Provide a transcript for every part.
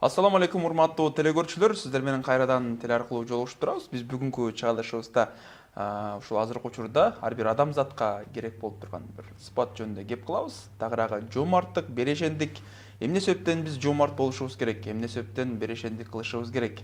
Ассаламу алейкум, урматтуу телекөрүүчүлөр. Сиздер менен кайрадан теле аркылуу жолугушуп турабыз. Биз бүгүнкү чыгарылышыбызда ушул азыркы учурда ар бир адамзатка керек болуп турган бир сыпат жөнүндө кеп кылабыз. Тагыраагы жоомарттык, берешендик. Эмне себептен биз жоомарт болушубуз керек? Эмне себептен берешендик кылышыбыз керек?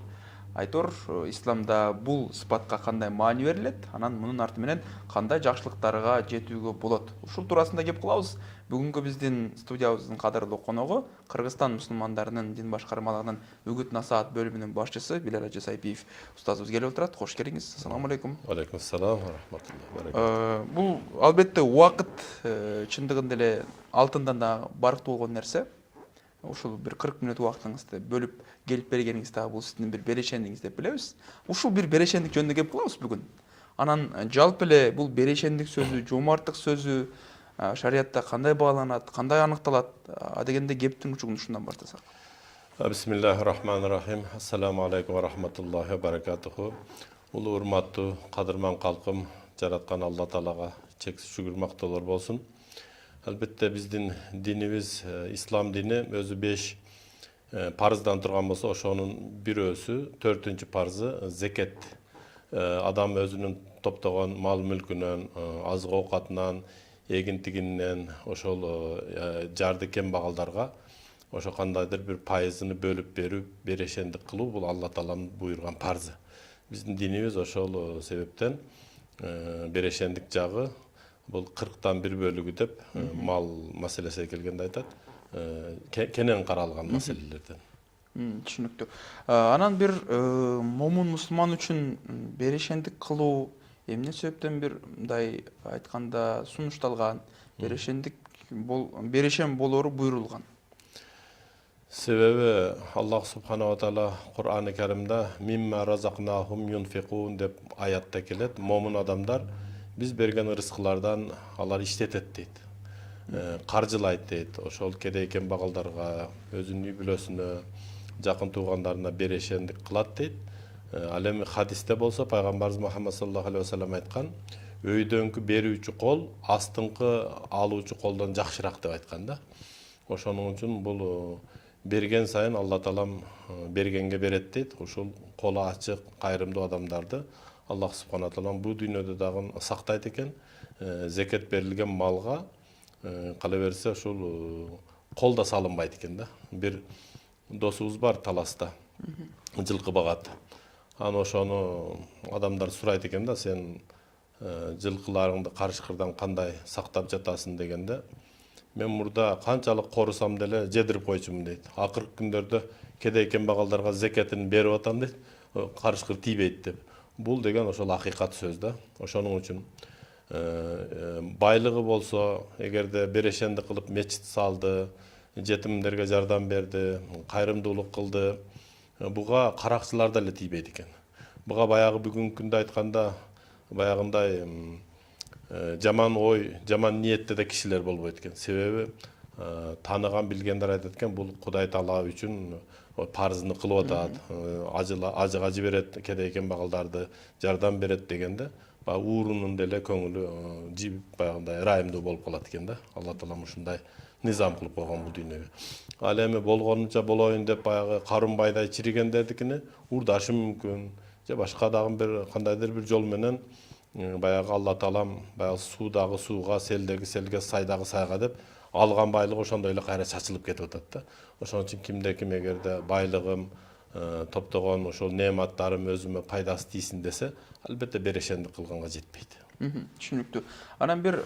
Айтор, исламда бул сыпатка кандай маани берилет? Анан мунун арты менен кандай жакшылыктарга жетүүгө болот? Ушул туурасында кеп кылабыз. Бүгүнкү биздин студиябыздын кадырлуу коногу Кыргызстан мусулмандарынын дин башкармалыгынын үгүт насаат бөлүмүнүн башчысы Билал Ажы Сайпиев устазыбыз келип отурат. Кош келиңиз. Ассаламу алейкум. Алейкум ассалам ва рахматуллах. Бул албетте убакыт чындыгында эле алтындан да барктуу болгон нерсе. Ушул бир 40 мүнөт убактыңызды бөлүп келип бергениңиз дагы бул сиздин бир берешендигиңиз деп билебиз. Ушул бир берешендик жөнүндө кеп кылабыз бүгүн. Анан жалпы эле бул берешендик сөзү, жоомарттык сөзү шариятта кандай бааланат, кандай аныкталат дегенде кептин учугун ушундан баштасак. Бисмиллахи рахманир рахим. Ассаламу алейкум ва рахматуллахи ва баракатуху. Улуу урматтуу кадырман калкым, жараткан Алла Таалага чексиз шүгүр мактоолор болсун. Албетте биздин динибиз ислам дини өзү 5 парыздан турган болсо, ошонун бирөөсү, 4-үнчү парызы зекет. Адам өзүнүн топтогон мал мүлкүнөн, азык оокатынан, эгин тигининен, ошол жарды кембагалдарга ошо кандайдыр бир пайызын бөлүп берүү, берешендик кылуу бул Алла Тааланын буйруган парзы. Биздин динибиз ошол себептен берешендик жагы бул 40тан 1 бөлүгү деп мал маселесине келгенде айтат. Кенен каралган маселелерден. Түшүнүктүү. Анан бир момун мусулман үчүн берешендик кылуу эмне себептен бир мындай айтканда сунушталган, берешен болору буйрулган? Себеби Аллах субханаху ва таала Кур'ан-ы Каримде мимма разакнахум юнфикун деп аятта келет. Момун адамдар биз берген рызкылардан алар иштетет дейт. Каржылайт дейт. Ошол кедей кембагалдарга, өзүнүн үй бүлөсүнө, жакын туугандарына берешендик кылат дейт. Ал эми хадисте болсо пайгамбарыбыз Мухаммад саллаллаху алейхи ва саллям айткан, өйдөнкү берүүчү кол астыңкы алуучу колдон жакшыраак деп айткан да. Ошонун үчүн бул берген сайын Алла Таалам бергенге берет дейт. Ушул колу ачык, кайрымдуу адамдарды Аллах субханаху таалам бул дүйнөдө дагы сактайт экен. Зекет берилген малга кала берсе ушул кол да салынбайт экен да. Бир досубуз бар Таласта. Жылкы багат. Аны ошону адамдар сурайт экен да, сен жылкыларыңды карышкырдан кандай сактап жатасың дегенде, мен мурда канчалык корусам деле жедирип койчумун дейт. Акыркы күндөрдө кедей кембагалдарга зекетин берип атам дейт, карышкыр тийбейт деп. Бул деген ошол акыйкат сөз да. Ошонун үчүн байлыгы болсо, эгерде берешендик кылып мечит салды, жетимдерге жардам берди, кайрымдуулук кылды, буга каракчылар деле тийбейт экен. Буга баягы бүгүнкү күндө айтканда баягындай жаман ой, жаман ниетте де кишилер болбойт экен. Себеби таныган билгендер айтат экен, бул Кудай Таала үчүн парызын кылып атат, ажыга жиберет, кедей кембагалдарды жардам берет дегенде, уурунун деле көңүлү жибип баягындай ырайымдуу болуп калат экен да. Алла Таалам ушундай низам кылып койгон бул дүйнөгө. Ал эми болгонунча болоюн деп баягы карынбайдай чиригендердикини урдашы мүмкүн, же башка дагы бир кандайдыр бир жол менен баягы Алла Таалам баягы суудагы сууга, селдеги селге, сайдагы сайга деп алган байлыгы ошондой эле кайра чачылып кетип атат да. Ошон үчүн кимде ким эгерде байлыгым, топтогон ошол неаматтарым өзүмө пайдасы тийсин десе, албетте берешендик кылганга жетпейт. Түшүнүктүү. Анан бир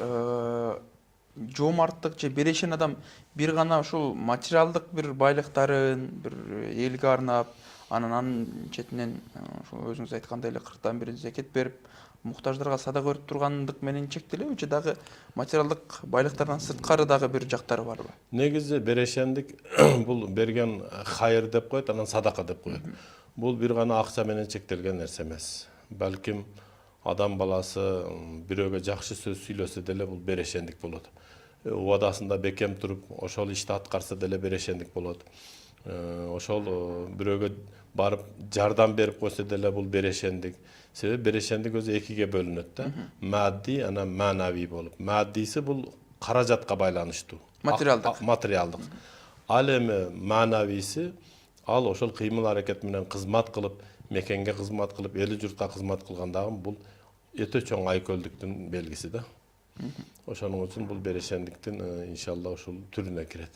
жоомарттык же берешен адам бир гана ушул материалдык бир байлыктарын бир элге арнап, анын четинен ошол өзүңүз айткандай эле 40тан 1 зекет берип, муктаждарга садага берип тургандык менен чектелеби же дагы материалдык байлыктардан сырткары дагы бир жактары барбы? Негизи берешендик бул берген хайыр деп коет, анан садака деп коет. Бул бир гана акча менен чектелген нерсе эмес. Балким адам баласы бирөөгө жакшы сөз сүйлөсө деле бул берешендик болот. Убадасында бекем туруп, ошол ишти аткарса деле берешендик болот. Ошол бирөөгө барып жардам берип койсо деле бул берешендик. Себеби берешендик өзү экиге бөлүнөт да. Мадди, анан манави болуп. Маддиси бул каражатка байланыштуу. Материалдык. Ал эми манависи ал ошол кыймыл аракет менен кызмат кылып, мекенге кызмат кылып, эли журтка кызмат кылгандагы бул өтө чоң айкөлдүктүн белгиси да. Ошоның үчүн бул берешендиктин иншалла ушул түрүнө кирет.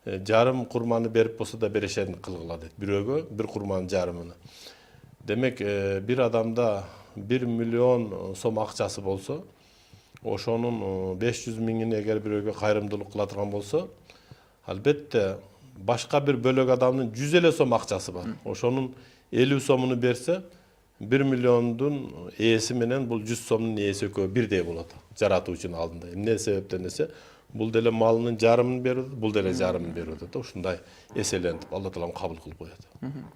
Жарым курманы берип болсо да берешендик кылгыла дейт. Бирөөгө бир курманын жарымына. Демек, бир адамда 1 миллион сом акчасы болсо, ошонун 500 миңин эгер бирөөгө кайрымдуулук кыла турган болсо, албетте башка бир бөлөк адамдын 100 эле сом акчасы бар. Ошонун 50 сомуну берсе, 1 миллиондун ээси менен бул 100 сомдун ээси экөө бирдей болот. Жаратуучунун алдында. Эмне себептен десе, бул деле малынын жарымын берип атат, бул деле жарымын берип атат. Ушундай эселентип Алла таалам кабыл кылып коет.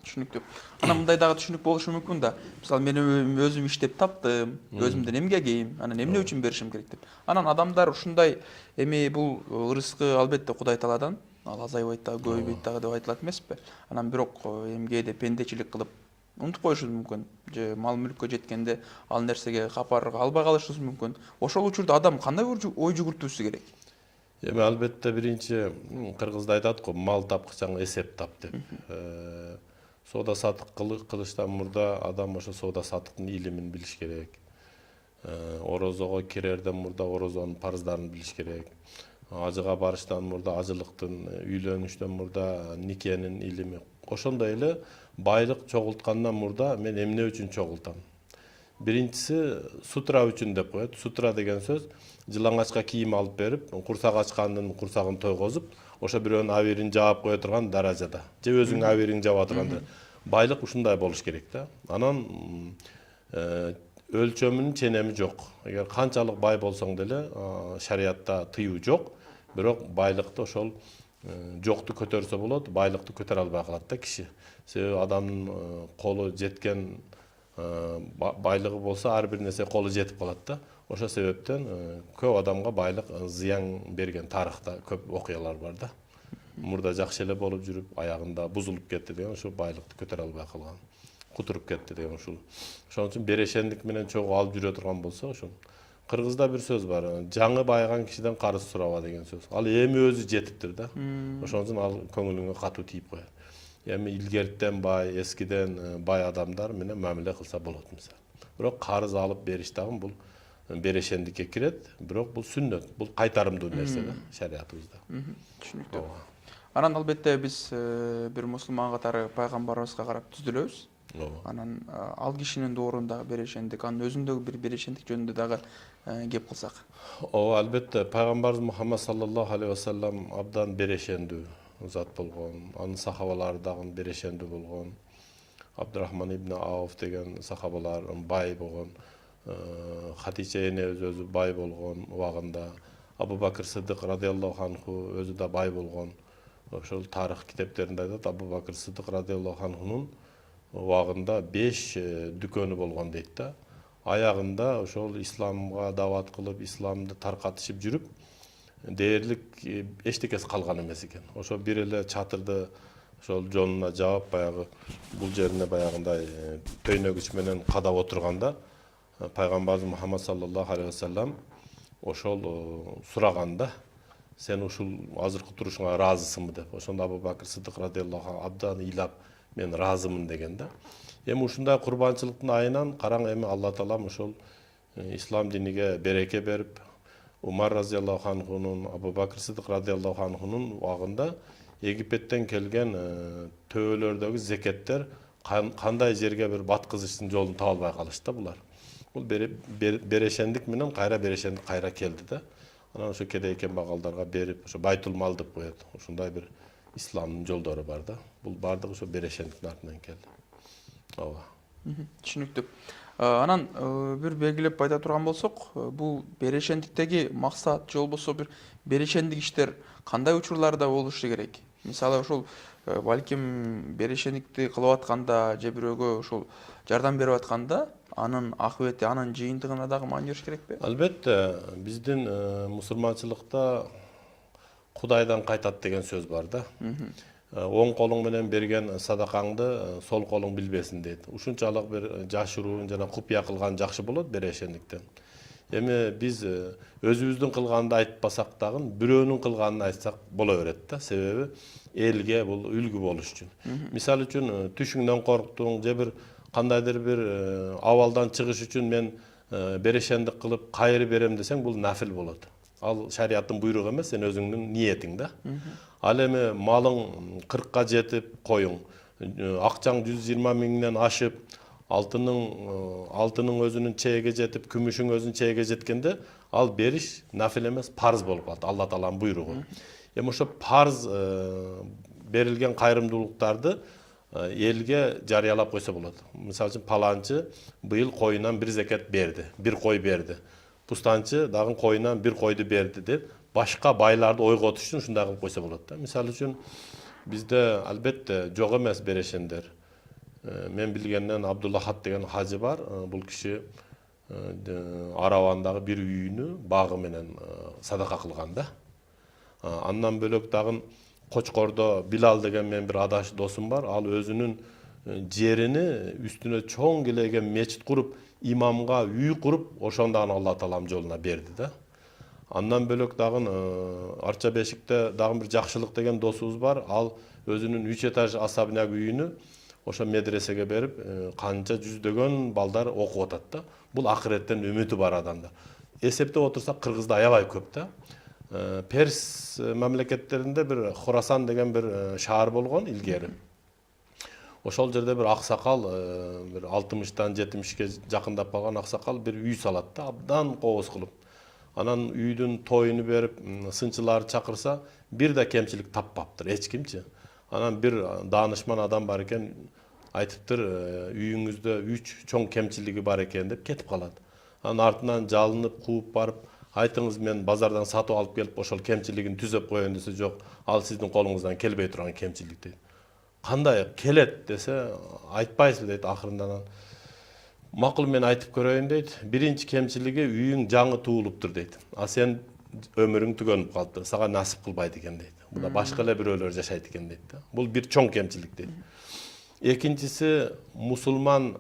Түшүнүктүү. Анан мындай дагы түшүнүк болушу мүмкүн да. Мисалы мен өзүм иштеп таптым, өзүмдөн эмге кейим, анан эмне үчүн беришим керек деп. Анан адамдар ушундай эми бул ырыскы албетте Кудай Тааладан, ал азайбайт дагы, көбөйбөйт дагы деп айтылат эмеспи? Анан бирок эмгеде пендечилик кылып унутуп коюшубуз мүмкүн. Же мал мүлккө жеткенде ал нерсеге капар албай калышыбыз мүмкүн. Ошол учурда адам кандай ой жүгүртүүсү керек? Эми албетте биринчи кыргызда айтат го, мал тапкычаң эсеп тап деп. Соода сатык кылыштан мурда адам ошо соода сатыктын илимин билиш керек. Орозого кирерден мурда орозонун парыздарын билиш керек. Ажыга барыштан мурда ажылыктын, үйлөнүштөн мурда никенин илими. Ошондой эле байлык чогулткандан мурда мен эмне үчүн чогултам? Биринчиси сутра үчүн деп коет. Сутра деген сөз жылаңачка кийим алып берип, курсак ачкандын курсагын тойгозуп, ошо бирөөнүн абийирин жаап кое турган даражада. Же өзүңүн абийириңди жаба турган. Байлык ушундай болуш керек да. Анан өлчөмүнүн ченеми жок. Эгер канчалык бай болсоң деле шариятта тыюу жок, бирок байлыкты ошол жокту көтөрсө болот, байлыкты көтөрө албай калат да киши. Себеби адамдын колу жеткен байлыгы болсо ар бир нерсе колу жетип калат да. Ошол себептен көп адамга байлык зыян берген тарыхта көп окуялар бар да. Мурда жакшы эле болуп жүрүп, аягында бузулуп кетти деген ошо байлыкты көтөрө албай калган. Кутуруп кетти деген ушул. Ошон үчүн берешендик менен чогуу алып жүрө турган болсо, ошол Кыргызда бир сөз бар. Жаңы байыган кишиден карыз сураба деген сөз. Ал эми өзү жетиптир да. Ошон үчүн ал көңүлүңө катуу тийип коет. Эми илгертен бай, эскиден бай адамдар менен мамиле кылса болот мисалы. Бирок карыз алып бериш дагы бул берешендикке кирет, бирок бул сүннөт, бул кайтарымдуу нерсе да шариятыбызда. Түшүнүктүү. Анан албетте биз бир мусулман катары пайгамбарыбызга карап түзүлөбүз. Анан ал кишинин доорундагы берешендик, анын өзүндөгү бир берешендик жөнүндө дагы кеп кылсак. Ооба, албетте пайгамбарыбыз Мухаммад саллаллаху алейхи вассалам абдан берешендүү зат болгон. Анын сахабалары дагы берешендүү болгон. Абдурахман ибн Ауф деген сахабалар бай болгон. Хадича энебиз өзү бай болгон убагында. Абу Бакыр Сыдык радиаллаху анху өзү да бай болгон. Ошол тарых китептеринде айтат, Абу Бакыр Сыдык радиаллаху анхунун убагында 5 дүкөнү болгон дейт да. Аягында ошол исламга дават кылып, исламды таркатышып жүрүп, дээрлик эчтекеси калган эмес экен. Ошо бир эле чатырды ошол жонуна жаап, баягы бул жерине баягындай төйнөгүч менен кадап отурганда, пайгамбарыбыз Мухаммад саллаллаху алейхи вассалам ошол сураганда, сен ушул азыркы турушуңа ыраазысыңбы деп. Ошондо Абу Бакыр Сыдык радиаллаху анху абдан ыйлап, мен ыраазымын деген да. Эми ушундай курбанчылыктын айынан караң, эми Алла таалам ошол ислам диниге береке берип, Умар радиаллаху анхунун, Абу Бакыр Сыдык радиаллаху анхунун убагында Египеттен келген төбөлөрдөгү зекеттер кандай жерге бир баткызыштын жолун таба албай калышты булар. Бул берешендик менен кайра берешендик кайра келди да. Анан ошо кедей кембагалдарга берип, ошо байтул мал деп коет. Ушундай бир исламдын жолдору бар да. Бул бардыгы ошо берешендиктин артынан келди. Ооба. Түшүнүктүү. Анан бир белгилеп айта турган болсок, бул берешендиктеги максат же болбосо бир берешендик иштер кандай учурларда болушу керек? Мисалы ошол балким берешендикти кылып атканда же бирөөгө ошол жардам берип атканда анын акыбети, анын жыйынтыгына дагы маани бериш керекпи? Албетте, биздин мусулманчылыкта Кудайдан кайтат деген сөз бар да. Оң колуң менен берген садакаңды сол колуң билбесин дейт. Ушунчалык бир жашыруу жана купуя кылган жакшы болот берешендиктен. Эми биз өзүбүздүн кылганды айтпасак дагы бирөөнүн кылганын айтсак боло берет да. Себеби элге бул үлгү болуш үчүн. Мисалы үчүн түшүңдөн корктуң же бир кандайдыр бир абалдан чыгыш үчүн мен берешендик кылып кайры берем десең, бул нафил болот. Ал шариаттын буйругу эмес, сен өзүңдүн ниетиң да. Ал эми малың 40ка жетип коюң, акчаң 120 миңден ашып, алтының өзүнүн чээге жетип, күмүшүң өзүнүн чээге жеткенде, ал бериш нафил эмес, парз болуп калат. Алла тааланын буйругу. Эми ошо парз берилген кайрымдуулуктарды элге жарыялап койсо болот. Мисалы үчүн паланчы быйыл коюнан бир зекет берди, бир кой берди. Пустанчы дагы коюнан бир койду берди деп, башка байларды ойготуш үчүн ушундай кылып койсо болот да. Мисалы үчүн бизде албетте жок эмес берешендер. Мен билгенден Абдуллахат деген хажы бар. Бул киши Аравандагы бир үйүнү багы менен садака кылган да. Андан бөлөк дагы Кочкордо Билал деген мен бир адаш досум бар. Ал өзүнүн жерини үстүнө чоң келеген мечит куруп, имамга үй куруп, ошондон Алла тааланын жолуна берди да. Андан бөлөк дагы Арча Бешикте дагы бир Жакшылык деген досубуз бар. Ал өзүнүн 3 этаж особняк үйүнү ошо медресеге берип, канча жүздөгөн балдар окуп атат да. Бул акыреттен үмүтү бар адамдар. Эсептеп отурсак, Кыргызда аябай көп да. Перс мамлекеттеринде бир Хорасан деген бир шаар болгон илгери. Ошол жерде бир аксакал, бир 60-тан 70-ке жакындап калган аксакал бир үй салат да, абдан кооз кылып. Анан үйдүн тоюну берип, сынчыларды чакырса, бир да кемчилик таппаптыр, эч кимчи. Анан бир даанышман адам бар экен, айтыптыр, үйүңүздө 3 чоң кемчилиги бар экен деп кетип калат. Анан артынан жалынып, кууп барып, айтыңыз, мен базардан сатып алып келип, ошол кемчилигин түзөп коеюн десе, жок, ал сиздин колуңуздан келбей турган кемчилик дейт. Кандай келет десе, айтпайсыз дейт акырында. Макул, мен айтып көрөйүн дейт. Биринчи кемчилиги үйүң жаңы туулуптур дейт. А сен өмүрүң түгөнүп калыптыр, сага насип кылбайт экен дейт. Буда башка эле бирөөлөр жашайт экен дейт да. Бул бир чоң кемчилик дейт. Экинчиси, мусулман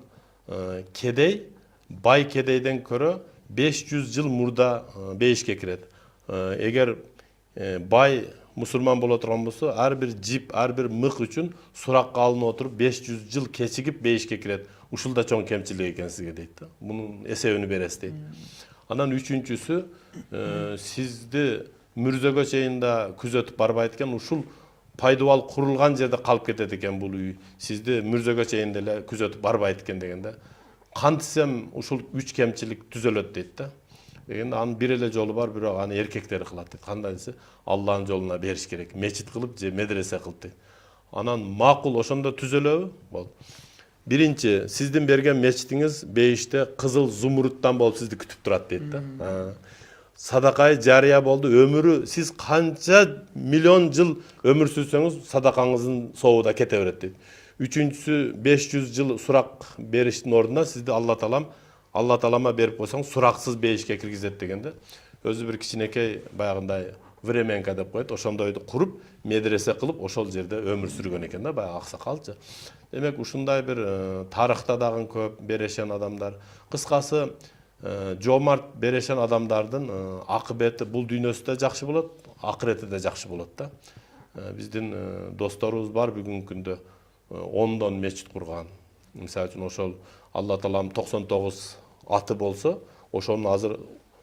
кедей бай кедейден көрө 500 жыл мурда бейишке кирет. Эгер бай мусулман боло турган болсо, ар бир жип, ар бир мык үчүн суракка алынып отуруп 500 жыл кечигип бейишке кирет. Ушул да чоң кемчилик экен сизге дейт да. Мунун эсебин бересиз дейт. Анан үчүнчүсү, сизди мүрзөгө чейин да күзөтүп барбайт экен, ушул пайдубал курулган жерде калып кетет экен бул үй. Сизди мүрзөгө чейин деле күзөтүп барбайт экен дегенде, кантсем ушул 3 кемчилик түзөлөт дейт да. Дегенде анын бир эле жолу бар, бирок аны эркектер кылат дейт. Кандай десе, Алланын жолуна бериш керек. Мечит кылып же медресе кылып дейт. Анан макул ошондо түзөлөбү? Болду. Биринчи, сиздин берген мечитиңиз бейиште кызыл зумруттан болуп сизди күтүп турат дейт да. Садакай жарыя болду. Өмүрү, сиз канча миллион жыл өмүр сүрсөңүз, садакаңыздын сообу да кете берет дейт. Үчүнчүсү, 500 жыл сурак бериштин ордуна сизди Алла таалама берип койсоң, сураксыз бейишке киргизет дегенде, өзү бир кичинекей баягындай временка деп коет, ошондойду куруп, медресе кылып, ошол жерде өмүр сүргөн экен да, баягы аксакалчы. Демек, ушундай бир тарыхта дагы көп берешен адамдар. Кыскасы, жомарт берешен адамдардын акыбети бул дүйнөсү да жакшы болот, акырети да жакшы болот да. Биздин досторубуз бар бүгүнкү күндө 10дон мечит курган. Мисалы үчүн ошол Алла тааланын 99 аты болсо, ошонун азыр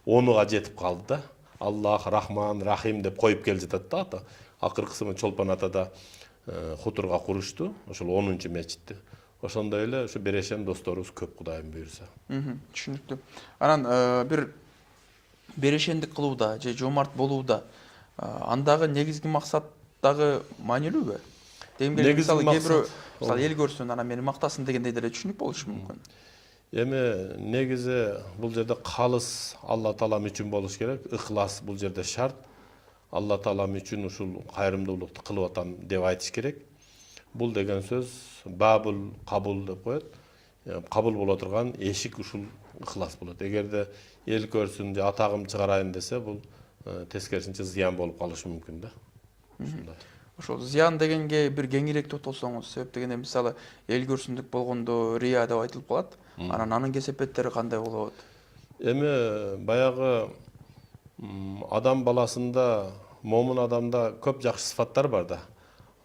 10га жетип калды да. Аллах, Рахман, Рахим деп коюп келе жатат да ата. Акыркысында Чолпон атада хутурга курушту, ошол 10-чу мечитти. Ошондой эле ушу берешен досторубуз көп, Кудайым буйруса. Түшүнүктүү. Анан бир берешендик кылууда же жомарт болууда андагы негизги максат дагы маанилүүбү? Дегенде мисалы кээ бирөө мисалы эл көрсүн, анан мени мактасын дегендей деле түшүнүк болушу мүмкүн. Эми негизи бул жерде калыс Алла таалам үчүн болуш керек, ыхлас бул жерде шарт. Алла таалам үчүн ушул кайрымдуулукту кылып атам деп айтыш керек. Бул деген сөз бабул кабул деп коет. Кабыл боло турган эшик ушул ыхлас болот. Эгерде эл көрсүн же атагым чыгарайын десе, бул тескерисинче зыян болуп калышы мүмкүн да. Ушундай. Ошол зыян дегенге бир кеңирээк токтолсоңуз, себеп дегенде мисалы эл көрсүндүк болгондо рия деп айтылып калат. Анан анын кесепеттери кандай болот? Эми баягы адам баласында, момун адамда көп жакшы сыфаттар бар да.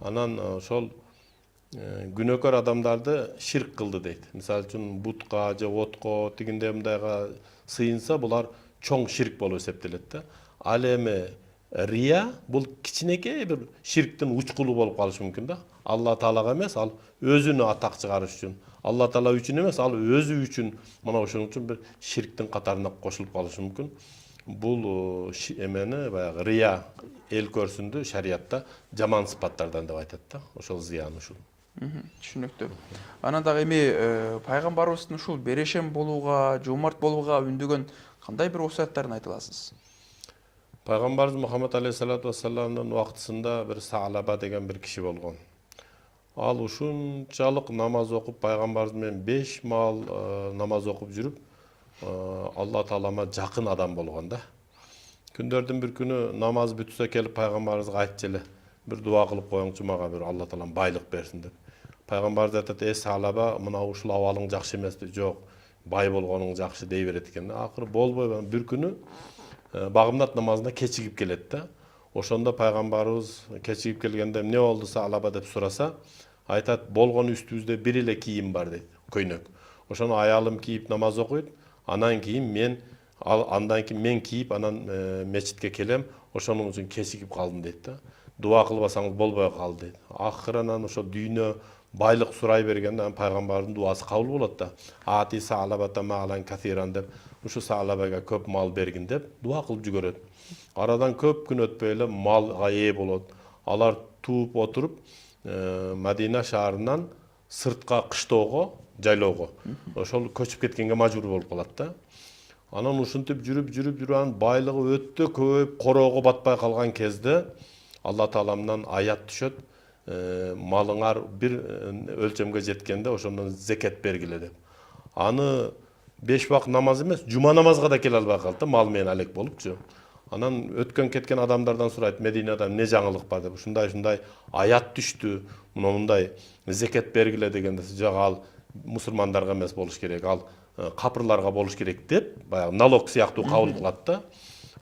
Анан ошол күнөөкөр адамдарды ширк кылды дейт. Мисалы үчүн бутка же отко тигиндей мындайга сыйынса булар чоң ширк болуп эсептелет да. Ал эми рия бул кичинекей бир ширктин учкулу болуп калышы мүмкүн да. Алла Таалага эмес, ал өзүнө атак чыгарыш үчүн. Алла Таала үчүн эмес, ал өзү үчүн мына ошон үчүн бир ширктин катарына кошулуп калышы мүмкүн. Бул эмени баягы рия эл көрсүндү шариятта жаман сыпаттардан деп айтат да. Ошол зыяны ушул. Түшүнүктүү. Анан дагы эми пайгамбарыбыздын ушул берешем болууга, жоомарт болууга үндөгөн кандай бир осуяттарын айта аласыз? Пайгамбарыбыз Мухаммад алейхиссалату вассаламдын убактысында бир Саалаба деген бир киши болгон. Ал ушунчалык намаз окуп, пайгамбарыбыз менен 5 маал намаз окуп жүрүп, Алла Таалама жакын адам болгон да. Күндөрдүн бир күнү намаз бүтсө келип пайгамбарыбызга айтчу эле, бир дуа кылып коюңчу мага, бир Алла Таалам байлык берсин деп. Пайгамбарыбыз айтат: Саалаба, мына ушул абалың жакшы эмес деп. Жок, бай болгонуң жакшы дей берет экен. Акыры болбой бир күнү багымдат намазына кечигип келет да. Ошондо пайгамбарыбыз кечигип келгенде эмне болду Саалаба деп сураса, айтат: болгон үстүбүздө бир эле кийим бар дейт, көйнөк. Ошону аялым кийип намаз окуйт, андан кийин мен кийип анан мечитке келем, ошонун үчүн кечигип калдым дейт да. Дуа кылбасаңыз болбой калды дейт. Акырынан ошо дүйнө байлык сурай бергенде пайгамбардын дуасы кабыл болот да. Ати Саалабата маалан касиран деп, ушу Саалабага көп мал бергин деп дуа кылып жүгөрөт. Арадан көп күн өтпөй эле малга ээ болот. Алар тууп отуруп Мадина шаарынан сыртка кыштоого, жайлоого, ошол көчүп кеткенге мажбур болуп калат да. Анан ушинтип жүрүп анан байлыгы өтө көбөйүп короого батпай калган кезде Алла Тааламдан аят түшөт: малыңар бир өлчөмгө жеткенде ошондон зекет бергиле деп. Аны 5 вакыт намаз эмес, жума намазга да келе албай калды, мал менен алек болупчу. Анан өткөн кеткен адамдардан сурайт: Мединада эмне жаңылык бар деп. Ушундай аят түштү, мындай зекет бергиле дегенде, жок, ал мусулмандарга эмес болуш керек, ал капырларга болуш керек деп, баягы налог сыяктуу кабыл кылат да.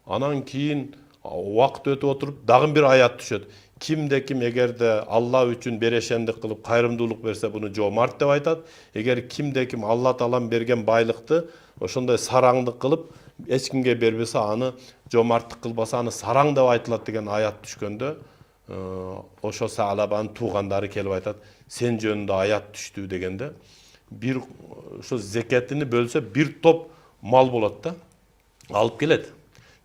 Анан кийин убакыт өтүп отуруп дагы бир аят түшөт: кимде-ким эгерде Алла үчүн берешендик кылып кайрымдуулук берсе, буну жоомарт деп айтат. Эгер кимде-ким Алла Таалам берген байлыкты ошондой сараңдык кылып эч кимге бербесе, аны жоомарттык кылбаса, аны сараң деп айтылат деген аят түшкөндө, ошо Саалабанын туугандары келип айтат: сен жөнүндө аят түштү дегенде, бир ошо зекетини бөлсө бир топ мал болот да. Алып келет.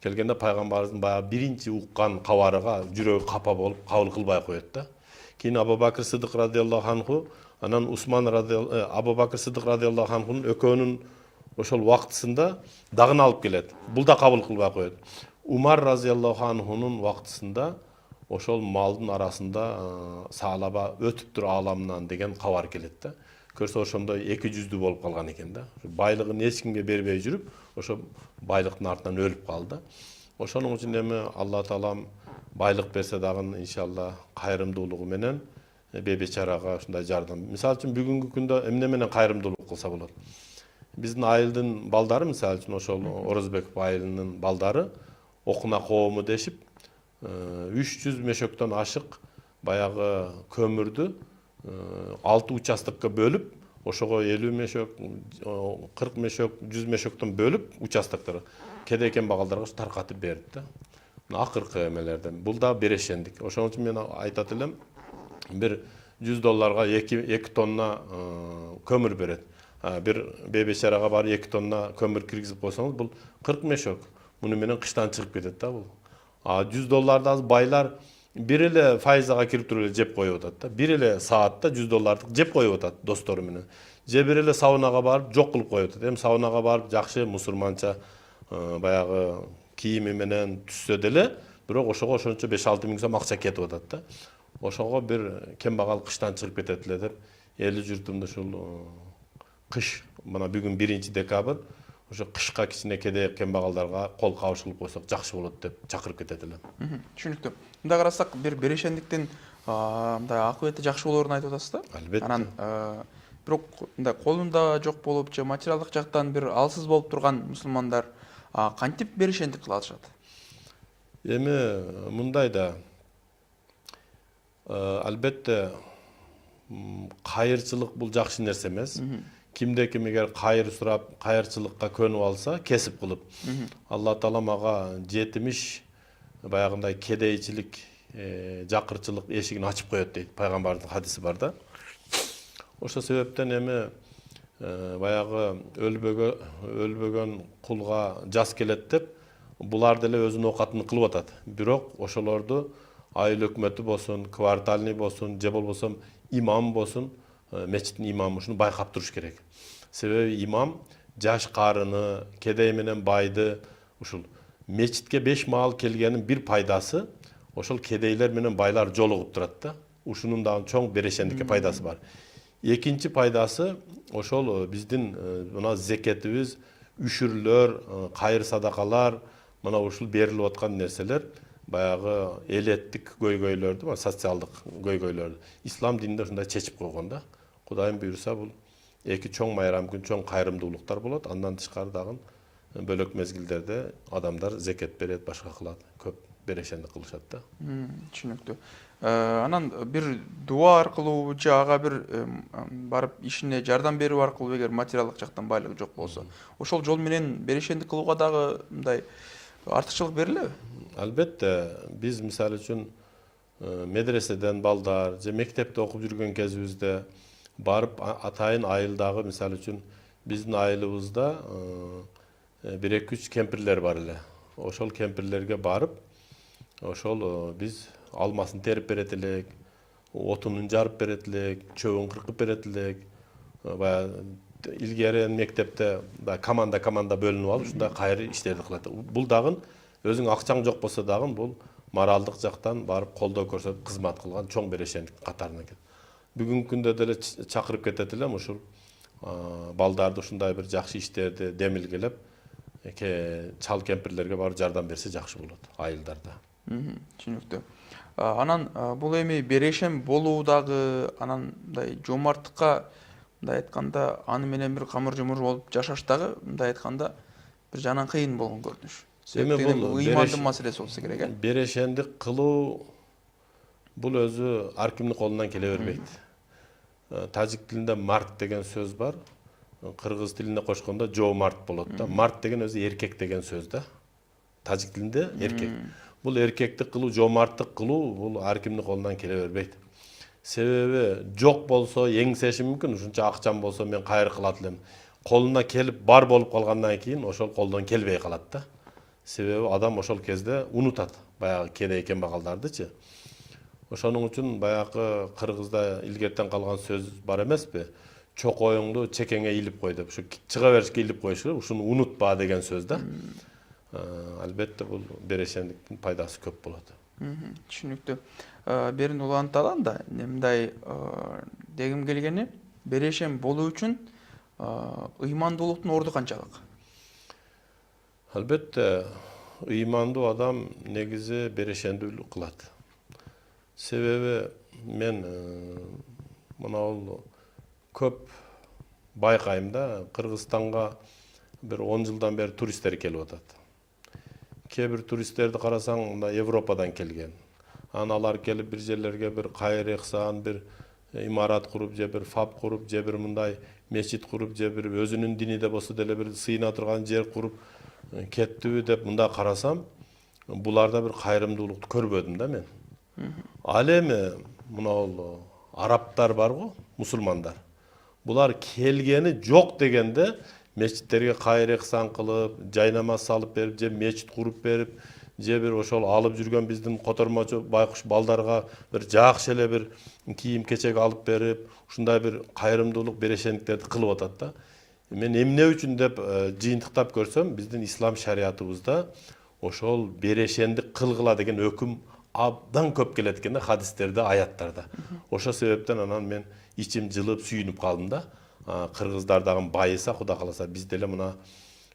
Келгенде пайгамбарыбыздын баягы биринчи уккан кабарыга жүрөгү капа болуп кабыл кылбай коет да. Кийин Абу Бакр Сыдык радиаллаху анху, анан Абу Бакр Сыдык радиаллаху анхунун экөөнүн ошол убактысында дагы алып келет. Бул да кабыл кылбай коет. Умар радиаллаху анхунун убактысында ошол малдын арасында Саалаба өтүптүр ааламынан деген кабар келет да. Көрсө ошондой 200 болуп калган экен да. Байлыгын эч кимге бербей жүрүп, ошо байлыктын артынан өлүп калды. Ошонун үчүн эми Алла Таалам байлык берсе дагы иншалла кайрымдуулугу менен бебечарага ушундай жардам. Мисалы үчүн бүгүнкү күндө эмне менен кайрымдуулук кылса болот? Биздин айылдын балдары, мисалы үчүн ошол Орозбеков айылынын балдары окуна коому дешип 300 мешоктон ашык баягы көмүрдү 6 участокко бөлүп, ошого 50 мешок, 40 мешок, 100 мешоктон бөлүп участоктор кедей кембагалдарга таркатып берди да. Акыркы эмелерден. Бул да берешендик. Ошон үчүн мен айтат элем, бир $100 2 тонна көмүр берет. Бир бебечарага бар 2 тонна көмүр киргизип койсоңуз, бул 40 мешок. Муну менен кыштан чыгып кетет да бул. $100 аз байлар бир эле файзага кирип туруп эле жеп коюп атат да. Бир эле саатта $100 жеп коюп атат достору менен. Же бир эле саунага барып жок кылып коюп атат. Эми саунага барып жакшы мусулманча баягы кийими менен түссө деле, бирок ошого ошончо 5-6 миң сом акча кетип атат да. Ошого бир кембагал кыштан чыгып кетет эле деп, эли журтумду ушул кыш, мына бүгүн 1-декабрь, ошо кышка кичине кедей кембагалдарга кол кабышылып койсок жакшы болот деп чакырып кетет элем. Түшүнүктүү. Мындай карасак, бир берешендиктин мындай акыбети жакшы болоорун айтып атасыз да. Албетте. Анан бирок мындай колунда жок болуп же материалдык жактан бир алсыз болуп турган мусулмандар кантип берешендик кыла алышат? Эми мындай да, албетте кайырчылык бул жакшы нерсе эмес. Кимде ким эгер кайыр сурап, кайырчылыкка көнүп алса, кесип кылып, Алла Таала мага 70 баягындай кедейчилик, жакырчылык эшигин ачып коет дейт. Пайгамбардын хадиси бар да. Ошол себептен эми баягы өлбөгөн кулга жас келет деп, булар деле өзүнүн оокатын кылып атат. Бирок ошолорду айыл өкмөтү болсун, квартальный болсун, же болбосо имам болсун, мечиттин имамы ушуну байкап туруш керек. Себеби имам жаш карыны, кедей менен байды ушул мечитке 5 маал келгенин бир пайдасы ошол кедейлер менен байлар жолугуп турат да. Ушунун дагы чоң берешендикке пайдасы бар. Экинчи пайдасы ошол биздин мына зекетибиз, үшүрлөр, кайыр садакалар, мына ушул берилип аткан нерселер баягы элеттик көйгөйлөрдү, социалдык көйгөйлөрдү ислам дининде ушундай чечип койгон да. Кудайым буйруса бул эки чоң майрам күн чоң кайрымдуулуктар болот. Андан тышкары дагы бөлөк мезгилдерде адамдар зекет берет, башка кылат, көп берешендик кылышат да. Түшүнүктүү. Анан бир дуа аркылуу же ага бир барып ишине жардам берүү аркылуу эгер материалдык жактан байлыгы жок болсо, ошол жол менен берешендик кылууга дагы мындай артыкчылык берилеби? Албетте, биз мисалы үчүн медреседен балдар же мектепте окуп жүргөн кезибизде барып атайын айылдагы мисалы үчүн биздин айылыбызда 1-2-3 кемпирлер бар эле. Ошол кемпирлерге барып, ошол биз алмасын терип берет элек, отунун жарып берет элек, чөбүн кыркып берет элек. Баягы илгери мектепте команда бөлүнүп алып, ушундай кайыр иштерди кылат. Бул дагы өзүң акчаң жок болсо дагы бул моралдык жактан барып колдоо көрсөтүп кызмат кылган чоң берешендик катарына келет. Бүгүнкү күндө деле чакырып кетет элем ушул балдарды ушундай бир жакшы иштерди демилгелеп, чал кемпирлерге барып жардам берсе жакшы болот айылдарда. Түшүнүктүү. Анан бул эми берешен болуу дагы анан мындай жомарттыкка мындай айтканда аны менен бир камыр жумур болуп жашаш дагы мындай айтканда бир жагынан кыйын болгон көрүнүш. Себеби бул ыймандын маселеси болсо керек, э? Берешендик кылуу бул өзү ар кимдин колунан келе бербейт. Тажик тилинде март деген сөз бар. Кыргыз тилине кошкондо жоомарт болот да. Март деген өзү эркек деген сөз да. Тажик тилинде эркек. Бул эркектик кылуу, жоомарттык кылуу бул ар кимдин колунан келе бербейт. Себеби жок болсо эңсеши мүмкүн, ушунча акчам болсо мен кайыр кылат элем. Колуна келип бар болуп калгандан кийин ошол колдон келбей калат да. Себеби адам ошол кезде унутат баягы кедей кембагалдардычы. Ошонун үчүн баягы кыргызда илгертен калган сөз бар эмеспи? Чокоюңду чекеңе илип кой деп, ушу чыга беришке илип коюш керек, ушуну унутпа деген сөз да. Албетте бул берешендиктин пайдасы көп болот. Түшүнүктүү. Берин улантып алам да, мындай дегим келгени, берешен болуу үчүн ыймандуулуктун орду канчалык? Албетте, ыймандуу адам негизи берешендүүлүк кылат. Себеби мен мына көп байкайм да, Кыргызстанга бир 10 жылдан бери туристтер келип атат. Кээ бир туристтерди карасаң, мында Европадан келген. Алар келип бир жерлерге бир кайыр ыхсан, бир имарат куруп, же бир фаб куруп, же бир мындай мечит куруп, же бир өзүнүн диниде болсо деле бир сыйына турган жер куруп кеттиби деп мында карасам, буларда бир кайрымдуулукту көрбөдүм да мен. Ал эми мына арабтар барго, мусулмандар. Булар келгени жок дегенде мечиттерге кайыр ыхсан кылып, жайнамаз салып берип, же мечит куруп берип, же бир ошол алып жүргөн биздин котормочу байкуш балдарга бир жакшы эле бир кийим кечек алып берип, ушундай бир кайрымдуулук берешендиктерди кылып атат да. Мен эмне үчүн деп жыйынтыктап көрсөм, биздин ислам шариятыбызда ошол берешендик кылгыла деген өкүм абдан көп келет экен да, хадистерде, аяттарда. Ошол себептен анан мен ичим жылып сүйүнүп калдым да. Кыргыздар дагы байыса, Кудай кааласа, биз деле мына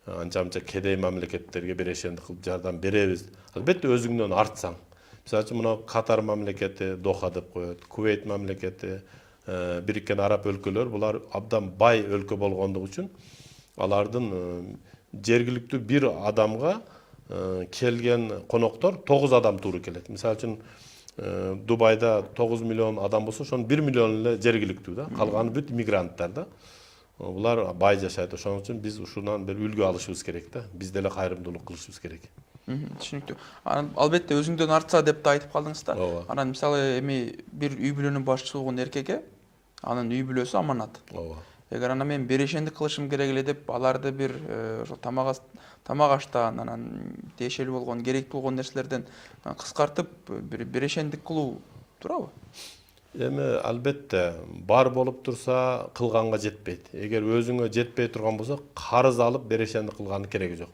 анча-мынча кедей мамлекеттерге берешендик кылып жардам беребиз. Албетте өзүңдөн артсаң. Мисалы үчүн мына Катар мамлекети Доха деп коет, Кувейт мамлекети, Birikкен Араб өлкөлөр булар абдан бай өлкө болгондугу үчүн алардын жергиликтүү бир адамга келген коноктор 9 адам тууру келет. Мисалы үчүн Дубайда 9 миллион адам болсо, ошонун 1 миллион эле жергиликтүү да, калганы бүт иммигранттар да. Булар бай жашайт. Ошон үчүн биз ушунан бир үлгү алышыбыз керек да. Биз деле кайрымдуулук кылышыбыз керек. Түшүнүктүү. Албетте өзүңдөн артса деп да айтып калдыңыз да. Ооба. Анан мисалы эми бир үй бүлөнүн башчысы болгон эркекке анын үй бүлөсү аманат. Ооба. Эгер ана мен берешендик кылышым керек эле деп аларды бир ошо тамак аштан анан тиешелүү болгон керектүү болгон нерселерден кыскартып бир берешендик кылуу туурабы? Эми албетте бар болуп турса кылганга жетпейт. Эгер өзүңө жетпей турган болсо карыз алып берешендик кылганын кереги жок.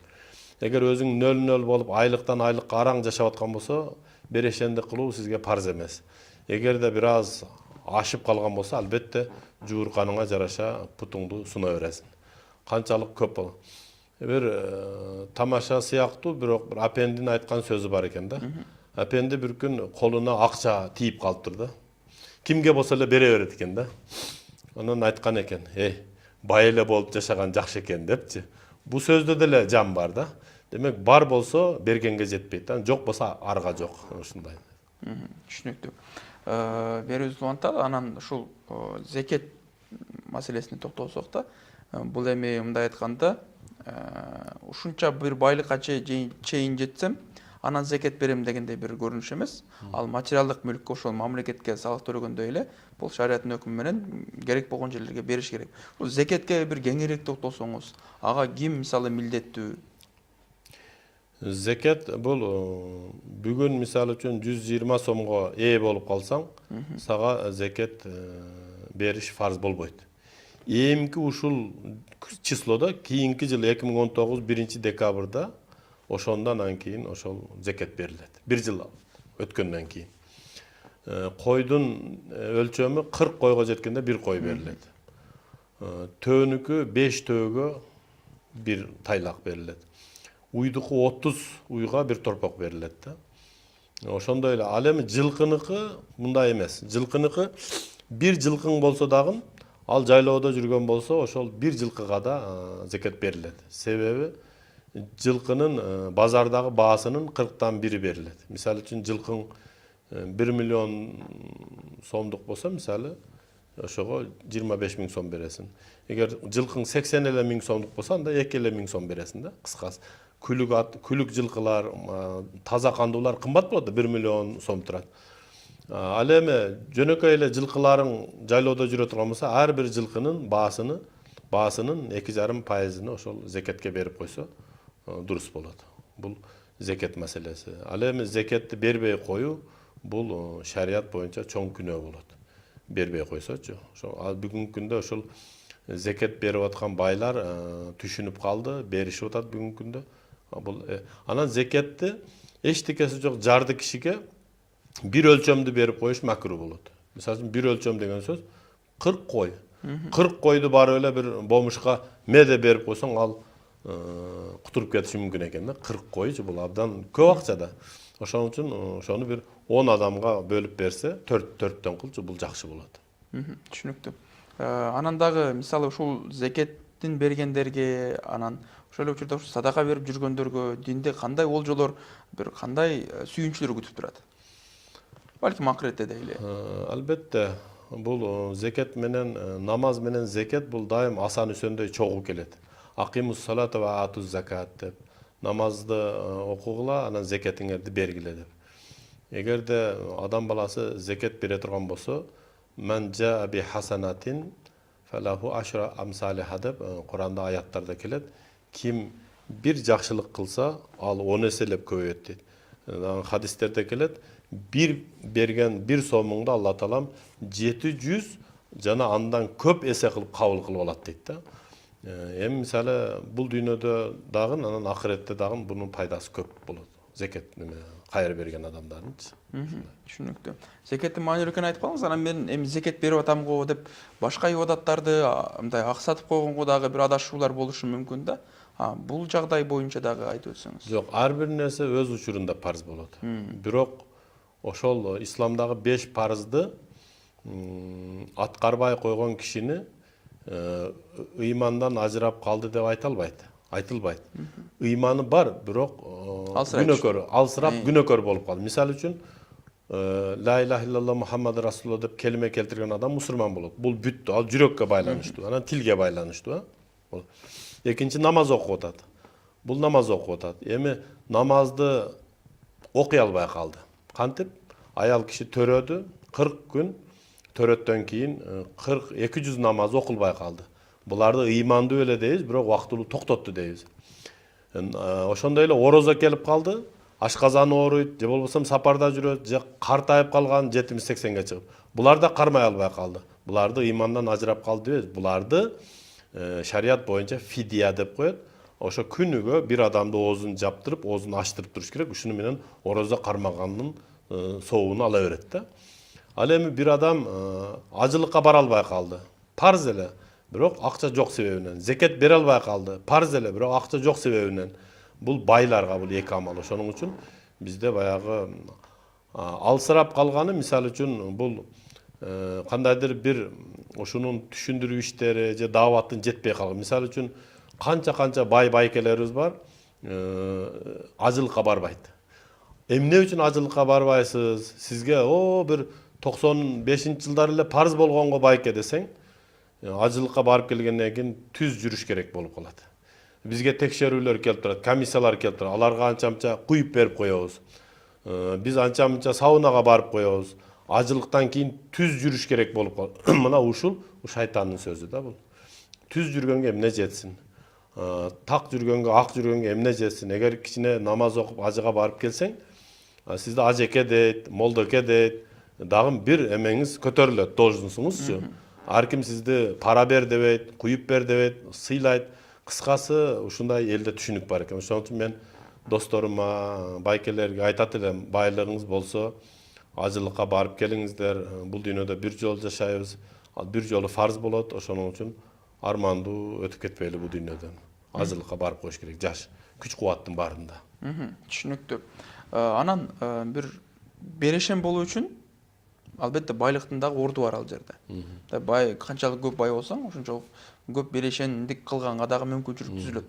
Эгер өзүң нөл болуп айлыктан айлыкка араң жашап аткан болсо берешендик кылуу сизге парз эмес. Эгерде бир аз ашып калган болсо албетте жуурканыңа жараша путуңду суна бересиң. Канчалык көп бол. Бир тамаша сыяктуу, бирок бир апендин айткан сөзү бар экен да. Апенди бир күн колуна акча тийип калыптыр да. Кимге болсо эле бере берет экен да. Анан айткан экен, бай эле болуп жашаган жакшы экен депчи. Бул сөздө деле жан бар да. Демек бар болсо бергенге жетпейт. Жок болсо арга жок. Ушундай. Түшүнүктүү. Берүүбүз уланталы, анан ушул зекет маселесине токтолсок да, бул эми мындай айтканда, ушунча бир байлыкка чейин жетсем, анан зекет берем дегендей бир көрүнүш эмес. Ал материалдык мүлккө ошол мамлекетке салык төлөгөндөй эле бул шариаттын өкүмү менен керек болгон жерлерге бериш керек. Бул зекетке бир кеңирээк токтолсоңуз, ага ким мисалы милдеттүү? Зекет бул бүгүн мисалы үчүн 120 сомго ээ болуп калсаң, сага зекет бериш фарз болбойт. Эмки ушул числодо кийинки жыл 2019 1 декабрда ошондон кийин ошол зекет берилет. Бир жыл өткөндөн кийин. Койдун өлчөмү 40 койго жеткенде бир кой берилет. Төөнүкү 5 төөгө бир тайлак берилет. Уйдуку 30 уйга бир торпок берилет да. Ошондой эле ал эми жылкыныкы мындай эмес. Жылкыныкы бир жылкың болсо дагы ал жайлоодо жүргөн болсо ошол бир жылкыга да зекет берилет. Себеби жылкынын базардагы баасынын 40тан бири берилет. Мисалы үчүн жылкың 1 миллион сомдук болсо, мисалы ошого 25 000 сом бересиң. Эгер жылкың 80 эле миң сомдук болсо, анда 2 эле миң сом бересиң да, кыскасы. Күлүк жылкылар, таза кандуулар кымбат болот, 1 миллион сом турат. Ал эми жөнөкөй эле жылкыларың жайлоодо жүрө турган болсо, ар бир жылкынын баасынын 2,5% ошол зекетке берип койсо дурус болот. Бул зекет маселеси. Ал эми зекетти бербей коюу бул шарият боюнча чоң күнөө болот. Бербей койсочу. Ошол бүгүнкү күндө ошол зекет берип аткан байлар түшүнүп калды, беришип атат бүгүнкү күндө. Бул анан зекетти эчтекеси жок жарды кишиге бир өлчөмдү берип коюш макруу болот. Мисалы үчүн бир өлчөм деген сөз 40 кой. 40 койду барып эле бир бомушка меде берип койсоң, ал кутуруп кетиши мүмкүн экен да. 40 койчу бул абдан көп акча да. Ошон үчүн ошону бир 10 адамга бөлүп берсе, 4-4төн кылчу, бул жакшы болот. Түшүнүктүү. Анан дагы мисалы ушул зекеттин бергендерге, анан ошол учурда ушу садака берип жүргөндөргө динде кандай олжолор, бир кандай сүйүнчүлөр күтүп турат? Балким акыретте дейли. Албетте, бул зекет менен намаз менен зекет бул дайым асан үсөндөй чогуу келет. Акимус салата ва атуз закат деп. Намазды окугула, анан зекетиңерди бергиле деп. Эгерде адам баласы зекет бере турган болсо, мен жа би хасанатин фалаху ашра амсалиха деп Куранда аяттарда келет. Ким бир жакшылык кылса, ал 10 эселеп көбөйөт дейт. Хадистерде келет, бир берген бир сомуңду Алла Таалам 700 жана андан көп эсе кылып кабыл кылып алат дейт да. Эми мисалы бул дүйнөдө дагы, анан акыретте дагы бунун пайдасы көп болот. Зекет кайыр берген адамдардынчы. Түшүнүктүү. Зекеттин маанилүүлүгүн айтып калыңыз, анан мен эми зекет берип атам го деп башка ибадаттарды мындай аксатып койгонго дагы бир адашуулар болушу мүмкүн да. Бул жагдай боюнча дагы айтып өтсөңүз. Жок, ар бир нерсе өз учурунда парз болот. Бирок ошол исламдагы 5 парызды аткарбай койгон кишини ыймандан ажырап калды деп айтылбайт. Ыйманы бар, бирок күнөөкөр, алсырап күнөөкөр болуп калды. Мисалы үчүн ла илаха иллаллах Мухаммад расулуллах деп келиме келтирген адам мусулман болот. Бул бүттү, ал жүрөккө байланыштуу, анан тилге байланыштуу. Экинчи намаз окуп атат. Бул намаз окуп атат. Эми намазды окуй албай калды. Кантип? Аял киши төрөдү, 40 күн төрөттөн кийин 200 намаз окулбай калды. Буларды ыймандуу эле дейбиз, бирок убактылуу токтотту дейбиз. Ошондой эле орозо келип калды, ашказаны ооруйт, же болбосо сапарда жүрөт, же картайып калган 70-80ге чыгып. Булар да кармай албай калды. Буларды ыймандан ажырап калды дейбиз. Буларды шарият боюнча фидия деп коет. Ошо күнүгө бир адамды оозун жаптырып, оозун ачтырып туруш керек. Ушуну менен орозо кармаганын соогуну ала берет да. Ал эми бир адам ажылыкка бара албай калды. Парз эле, бирок акча жок себебинен. Зекет бере албай калды. Парз эле, бирок акча жок себебинен. Бул байларга бул эки амал. Ошонун үчүн бизде баягы алсырап калганы, мисалы үчүн бул кандайдыр бир ушунун түшүндүрүү иштери же дааваттын жетпей калган. Мисалы үчүн канча байкелерибиз бар, ажылыкка барбайт. Эмне үчүн ажылыкка барбайсыз? Сизге бир 95-жылдары эле парз болгонго байке десең, ажылыкка барып келгенден кийин түз жүрүш керек болуп калат. Бизге текшерүүлөр келип турат, комиссиялар келип турат. Аларга анча-мынча куюп берип коебуз. Биз анча-мынча саунага барып коебуз. Ажылыктан кийин түз жүрүш керек болуп калат. Мына ушул шайтандын сөзү да бул. Түз жүргөнгө эмне жетсин? Так жүргөнгө, ак жүргөнгө эмне жетсин? Эгер кичине намаз окуп ажыга барып келсең, сизди ажеке дейт, молдоке дейт, дагы бир эмеңиз көтөрүлөт, должнусуңузчу. Ар ким сизди пара бер дебейт, куюп бер дебейт, сыйлайт. Кыскасы ушундай элде түшүнүк бар экен. Ошон үчүн мен досторума, байкелерге айтат элем, байлыгыңыз болсо ажылыкка барып келиңиздер. Бул дүйнөдө бир жолу жашайбыз. Ал бир жолу фарз болот. Ошоның үчүн армандуу өтүп кетпейли бул дүйнөдөн. Ажылыкка барып коюш керек. Жаш, күч кубаттын баарында. Түшүнүктүү. Анан бир берешен болуу үчүн албетте байлыктын дагы орду бар ал жерде. Бай канчалык көп бай болсоң, ошончолук көп берешендик кылганга дагы мүмкүнчүлүк түзүлөт.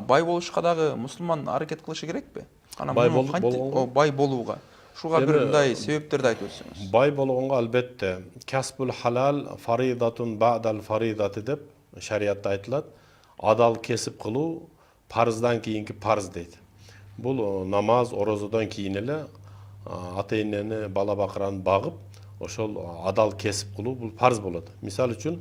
Бай болушка дагы мусулман аракет кылышы керекпи? Анан бай болууга ушуга бир мындай себептерди айтып өтсөңүз. Бай болгонго албетте касбул халал фаридатун ба'дал фаридати деп шариятта айтылат. Адал кесип кылуу парыздан кийинки парыз дейт. Бул намаз, орозодон кийин эле ата энени, бала бакыраны багып, ошол адал кесип кылуу бул парыз болот. Мисалы үчүн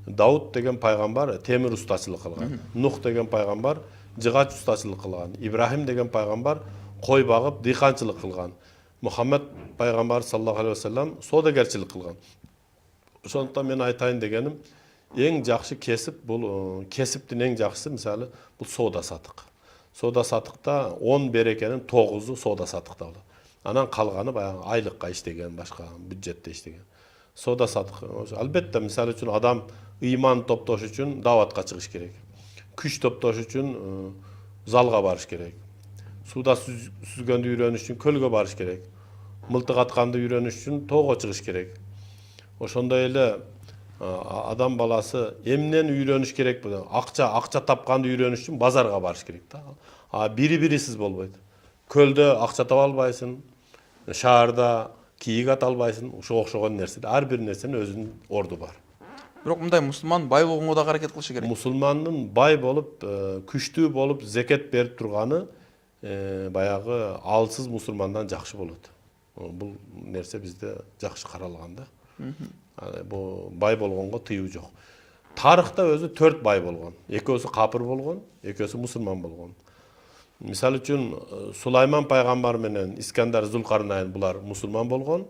Дауд деген пайгамбар темир устачылык кылган. Нух деген пайгамбар жыгач устачылык кылган. Ибрахим деген пайгамбар кой багып, дыйканчылык кылган. Мухаммад пайгамбар саллаллаху алейхи вассалам соодагерчилик кылган. Ошондуктан мен айтайын дегеним, эң жакшы кесип бул кесиптин эң жакшысы мисалы бул соода сатык. Соода сатыкта 10 берекенин 9-у соода сатыкта болот. Анан калганы баягы айлыкка иштеген, башка бюджетте иштеген. Соода сатык. Албетте мисалы үчүн адам ыйман топтош үчүн дааватка чыгыш керек. Күч топтош үчүн залга барыш керек. Сууда сүзгөндү үйрөнүш үчүн көлгө барыш керек. Мылтык атканды үйрөнүш үчүн тоого чыгыш керек. Ошондой эле адам баласы эмнени үйрөнүш керек болот? Акча тапканды үйрөнүш үчүн базарга барыш керек да. Бири-бирисиз болбойт. Көлдө акча таба албайсың, шаарда кийик ата албайсың, ушуга окшогон нерсе. Ар бир нерсенин өзүнүн орду бар. Бирок мындай мусулман бай болгонго да аракет кылышы керек. Мусулмандын бай болуп, күчтүү болуп, зекет берип турганы баягы алсыз мусулмандан жакшы болот. Бул нерсе бизде жакшы каралган да. Бул бай болгонго тыюу жок. Тарыхта өзү 4 бай болгон. Экөөсү капыр болгон, экөөсү мусулман болгон. Мисалы үчүн Сулайман пайгамбар менен Искандар Зулкарнайн булар мусулман болгон.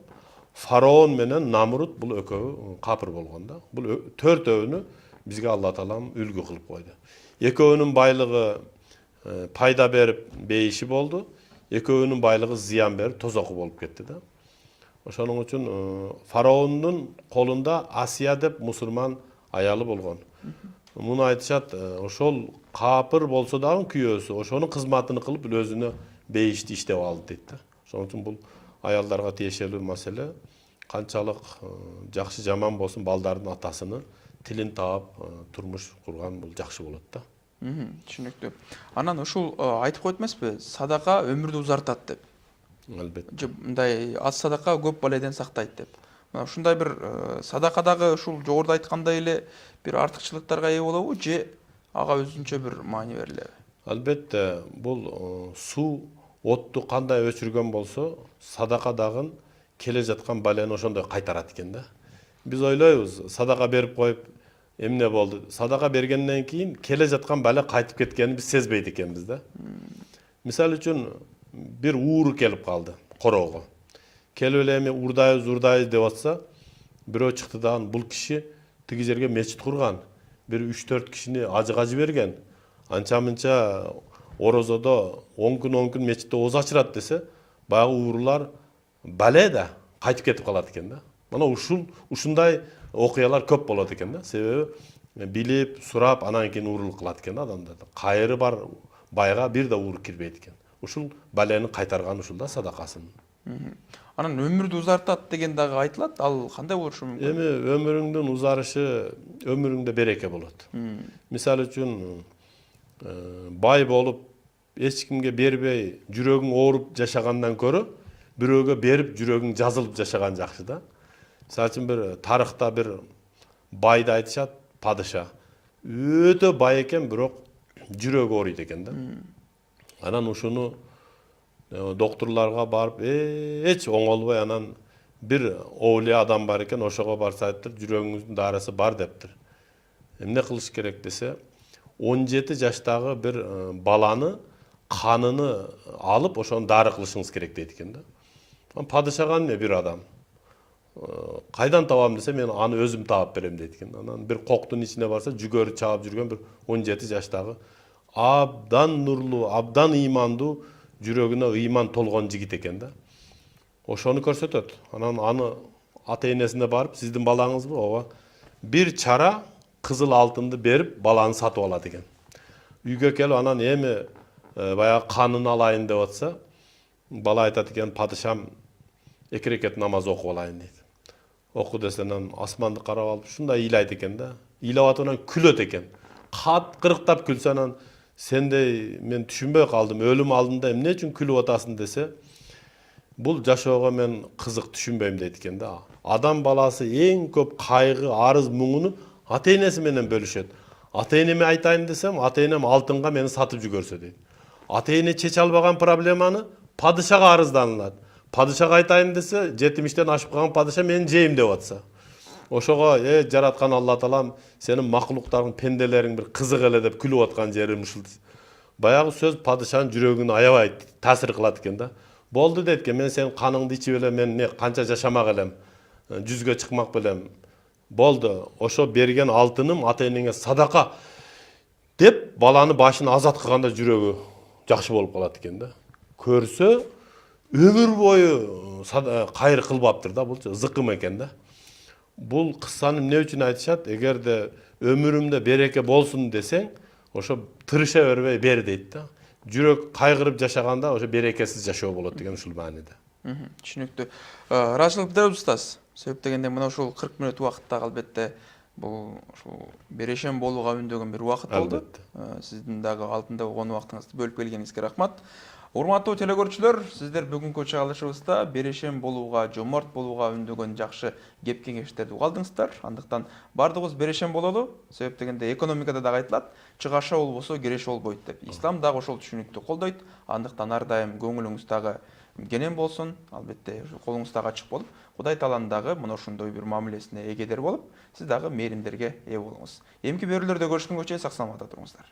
Фараон менен Намрут бул экөө капыр болгон да. Бул 4-өвүнү бизге Алла таалам үлгү кылып койду. Экөөнүн байлыгы пайда берип бейиши болду. Экөөнүн байлыгы зыян берип тозоку болуп кетти да. Ошонун үчүн фараондун колунда Асия деп мусулман аялы болгон. Муну айтышат, ошол капыр болсо дагы күйөөсү ошонун кызматын кылып өзүнө бейишти иштеп алды дейт да. Ошон үчүн бул аялдарга тиешелүү маселе. канчалык жакшы жаман болсун балдардын атасыны тилин таап турмуш курган бул жакшы болот да. Түшүнүктүү. Анан ушул айтып койт эмеспи, садака өмүрдү узартат деп. Албетте. Же мындай аз садака көп баледен сактайт деп. Мына ушундай бир садакадагы ушул жогоруда айткандай эле бир артыкчылыктарга ээ болобу же ага өзүнчө бир маани берилеби? Албетте, бул суу отту кандай өчүргөн болсо, садака дагы келе жаткан балени ошондой кайтарат экен да. Биз ойлойбуз, садака берип коюп эмне болду? Садака бергенден кийин келе жаткан бала кайтып кеткенин биз сезбейт экенбиз да. Мисалы үчүн бир ууру келип калды короого. Келип эле эми урдайбыз деп атса, бирөө чыкты дагы бул киши тиги жерге мечит курган. Бир 3-4 кишини ажыга жиберген. Анча-мынча орозодо 10 күн мечитте оозу ачырат десе, баягы уурулар бале да кайтып кетип калат экен да. Мына ушундай окуялар көп болот экен да. Себеби билип, сурап, анан кийин уурулук кылат экен да адамдар. Кайры бар байга бир да ууру кирбейт экен. Ушул балени кайтарган ушул да садакасын. Анан өмүрдү узартат деген дагы айтылат. Ал кандай болушу мүмкүн? Эми өмүрүңдүн узарышы өмүрүңдө береке болот. Мисалы үчүн бай болуп эч кимге бербей жүрөгүң ооруп жашагандан көрө бирөөгө берип жүрөгүң жазылып жашаган жакшы да. Мисалы үчүн бир тарыхта бир байды айтышат, падыша. Өтө бай экен, бирок жүрөгү ооруйт экен да. Анан ушуну доктурларга барып эч оңолбой анан бир ооле адам бар экен, ошого барса айттыр, жүрөгүңүздүн дарысы бар дептир. Эмне кылыш керек десе, 17 жаштагы бир баланы каныны алып ошону дары кылышыңыз керек дейт экен да. Падышага эмне бир адам? Кайдан табам десе, мен аны өзүм таап берем дейт экен. Анан бир коктун ичине барса, жүгөрү чаап жүргөн бир 17 жаштагы абдан нурлуу, абдан ыймандуу, жүрөгүнө ыйман толгон жигит экен да. Ошону көрсөтөт. Анан аны ата-энесине барып, сиздин балаңызбы? Ооба. Бир чара кызыл алтынды берип, баланы сатып алат экен. Үйгө келип анан эми баягы канын алайын деп атса, бала айтат экен, падышам 2 рекет намаз окуп алайын дейт. Оку десенен асманды карап алып ушундай ыйлайт экен да. Ыйлап атып анан күлөт экен. Кат кырктап күлсө анан сендей мен түшүнбөй калдым. Өлүм алдында эмне үчүн күлүп атасың десе, бул жашоого мен кызык түшүнбөйм дейт экен да. Адам баласы эң көп кайгы, арыз, муңуну ата-энеси менен бөлүшөт. Ата-энеме айтайын десем, ата-энем алтынга мени сатып жүгөрсө дейт. Ата-эне чече албаган проблеманы падышага арызданылат. Падышага айтайын десе, 70-тен ашып калган падыша мени жейм деп атса. Ошого жараткан Алла Таалам сенин макулуктарың, пенделериң бир кызык эле деп күлүп аткан жерим ушул. Баягы сөз падышанын жүрөгүнө аябай таасир кылат экен да. Болду дейт экен, мен сенин каныңды ичип эле мен канча жашамак элем, жүзгө чыкмак белем. Болду, ошо берген алтыным ата-энеңе садака деп баланы башын азат кылганда жүрөгү жакшы болуп калат экен да. Көрсө өмүр бою кайыр кылбаптыр да, бул зыкым экен да. Бул кыссаны эмне үчүн айтышат? Эгерде өмүрүмдө береке болсун десең, ошо тырыша бербей бер дейт да. Жүрөк кайгырып жашаганда ошо берекесиз жашоо болот деген ушул мааниде. Түшүнүктүү. Ыраазычылык беребиз устаз. Себеп дегенде мына ушул 40 мүнөт убакыттагы албетте бул ушул берешем болууга үндөгөн бир убакыт болду. Сиздин дагы алдында болгон убактыңызды бөлүп келгениңизге рахмат. Урматтуу телекөрүүчүлөр, сиздер бүгүнкү чыгарылышыбызда берешем болууга, жоморт болууга үндөгөн жакшы кеп кеңештерди угалдыңыздар. Андыктан бардыгыбыз берешем бололу. Себеп дегенде экономикада дагы айтылат, чыгаша болбосо кереше болбойт деп. Ислам дагы ошол түшүнүктү колдойт. Андыктан ар дайым көңүлүңүз дагы кенен болсун, албетте колуңуз дагы ачык болуп, Кудай Тааланын дагы мына ошондой бир мамилесине эгедер болуп, сиз дагы мээримдерге ээ болуңуз. Эмки берүүлөрдө көрүшкөнгө чейин сак саламатта туруңуздар.